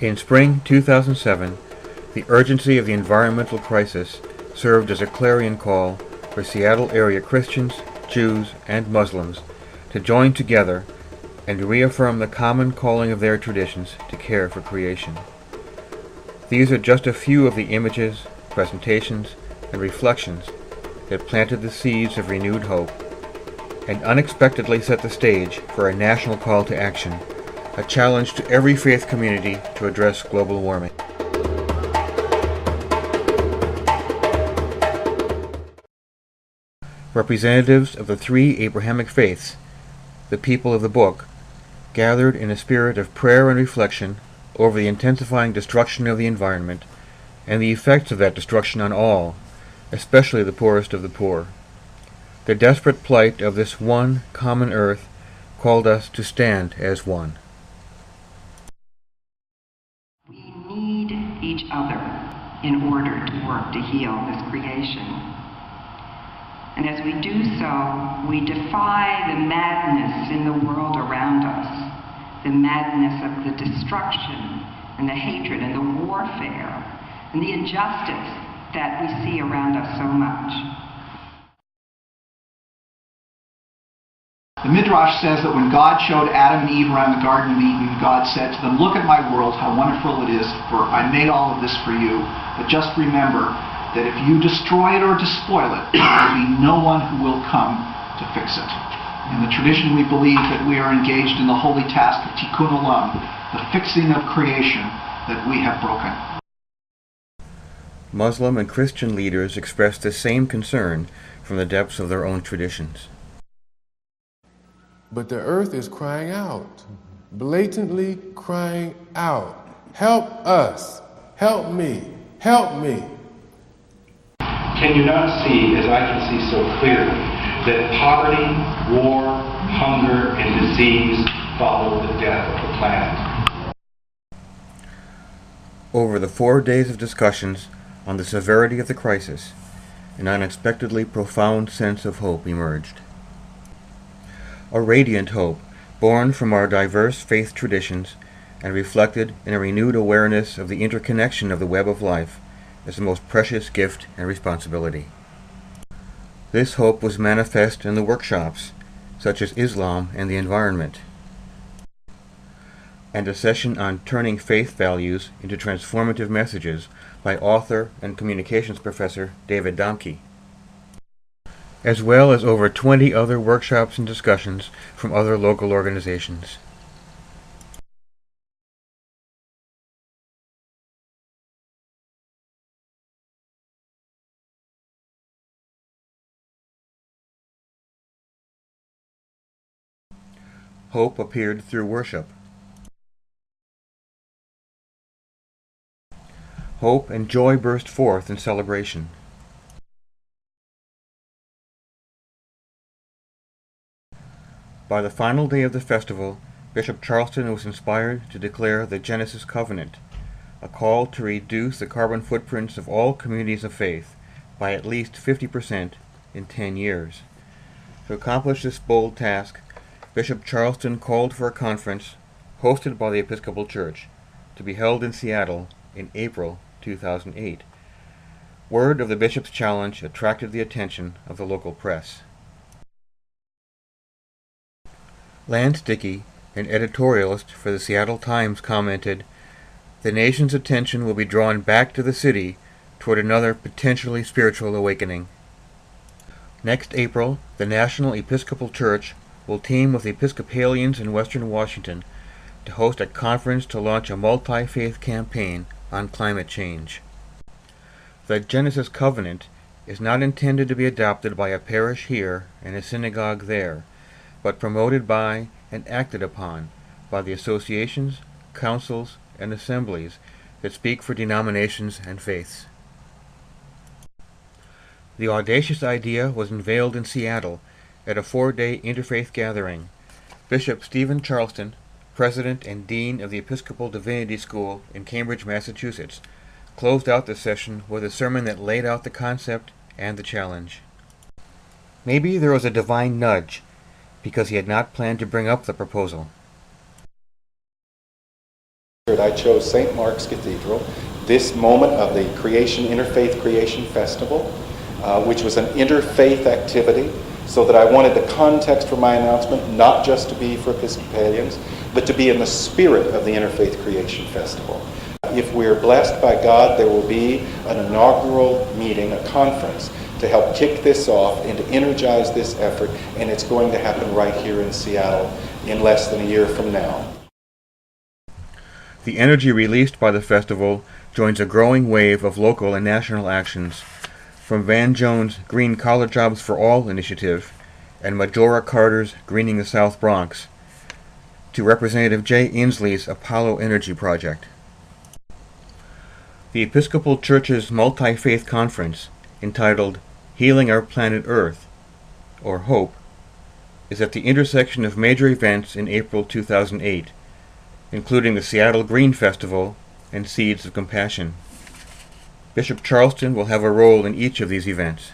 In spring 2007, the urgency of the environmental crisis served as a clarion call for Seattle area Christians, Jews, and Muslims to join together and reaffirm the common calling of their traditions to care for creation. These are just a few of the images, presentations, and reflections that planted the seeds of renewed hope and unexpectedly set the stage for a national call to action, a challenge to every faith community to address global warming. Representatives of the three Abrahamic faiths, the people of the book, gathered in a spirit of prayer and reflection over the intensifying destruction of the environment and the effects of that destruction on all, especially the poorest of the poor. The desperate plight of this one common earth called us to stand as one. We need each other in order to work to heal this creation. And as we do so, we defy the madness in the world around us, the madness of the destruction and the hatred and the warfare and the injustice that we see around us so much. The Midrash says that when God showed Adam and Eve around the Garden of Eden, God said to them, "Look at my world, how wonderful it is, for I made all of this for you. But just remember that if you destroy it or despoil it, there will be no one who will come to fix it." In the tradition, we believe that we are engaged in the holy task of tikkun olam, the fixing of creation that we have broken. Muslim and Christian leaders expressed the same concern from the depths of their own traditions. But the earth is crying out, blatantly crying out, "Help us, help me, help me." Can you not see, as I can see so clearly, that poverty, war, hunger, and disease follow the death of the planet? Over the 4 days of discussions on the severity of the crisis, an unexpectedly profound sense of hope emerged. A radiant hope born from our diverse faith traditions and reflected in a renewed awareness of the interconnection of the web of life as the most precious gift and responsibility. This hope was manifest in the workshops, such as Islam and the environment, and a session on turning faith values into transformative messages by author and communications professor David Domke, as well as over 20 other workshops and discussions from other local organizations. Hope appeared through worship. Hope and joy burst forth in celebration. By the final day of the festival, Bishop Charleston was inspired to declare the Genesis Covenant, a call to reduce the carbon footprints of all communities of faith by at least 50% in 10 years. To accomplish this bold task, Bishop Charleston called for a conference hosted by the Episcopal Church to be held in Seattle in April 2008. Word of the bishop's challenge attracted the attention of the local press. Lance Dickey, an editorialist for the Seattle Times, commented, "The nation's attention will be drawn back to the city toward another potentially spiritual awakening." Next April, the National Episcopal Church will team with Episcopalians in Western Washington to host a conference to launch a multi-faith campaign on climate change. The Genesis Covenant is not intended to be adopted by a parish here and a synagogue there, but promoted by and acted upon by the associations, councils, and assemblies that speak for denominations and faiths. The audacious idea was unveiled in Seattle at a 4-day interfaith gathering. Bishop Stephen Charleston, President and Dean of the Episcopal Divinity School in Cambridge, Massachusetts, closed out the session with a sermon that laid out the concept and the challenge. Maybe there was a divine nudge, because he had not planned to bring up the proposal. I chose St. Mark's Cathedral, this moment of the Interfaith Creation Festival, which was an interfaith activity, so that I wanted the context for my announcement not just to be for Episcopalians, but to be in the spirit of the Interfaith Creation Festival. If we're blessed by God, there will be an inaugural meeting, a conference, to help kick this off and to energize this effort, and it's going to happen right here in Seattle in less than a year from now. The energy released by the festival joins a growing wave of local and national actions, from Van Jones' Green Collar Jobs for All initiative and Majora Carter's Greening the South Bronx, to Representative Jay Inslee's Apollo Energy Project. The Episcopal Church's multi-faith conference, entitled Healing Our Planet Earth, or HOPE, is at the intersection of major events in April 2008, including the Seattle Green Festival and Seeds of Compassion. Bishop Charleston will have a role in each of these events.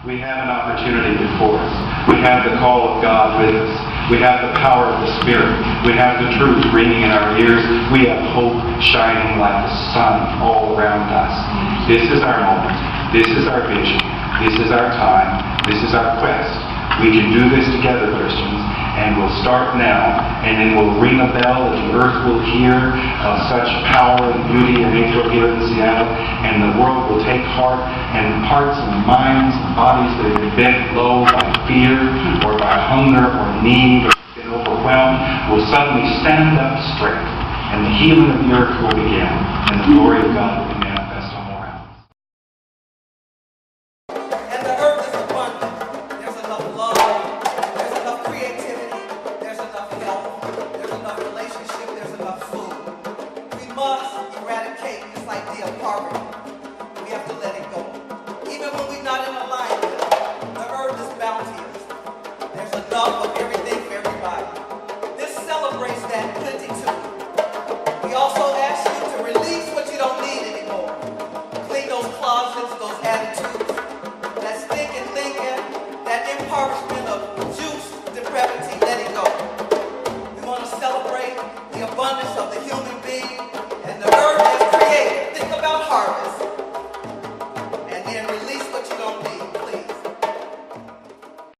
We have an opportunity before us. We have the call of God with us. We have the power of the Spirit. We have the truth ringing in our ears. We have hope shining like the sun all around us. This is our moment. This is our vision. This is our time. This is our quest. We can do this together, Christians, and we'll start now, and then we'll ring a bell that the earth will hear of such power and beauty and April here in Seattle, and the world will take heart, and hearts and minds and bodies that have been bent low by fear or by hunger or need or been overwhelmed will suddenly stand up straight, and the healing of the earth will begin, and the glory of God will be manifest all around. And the earth is abundant. There's enough love. There's enough creativity. There's enough health. There's enough relationship. There's enough food. We must eradicate this idea of poverty. We have to let it go. Even when we're not in alignment, the earth is bounteous. There's enough of every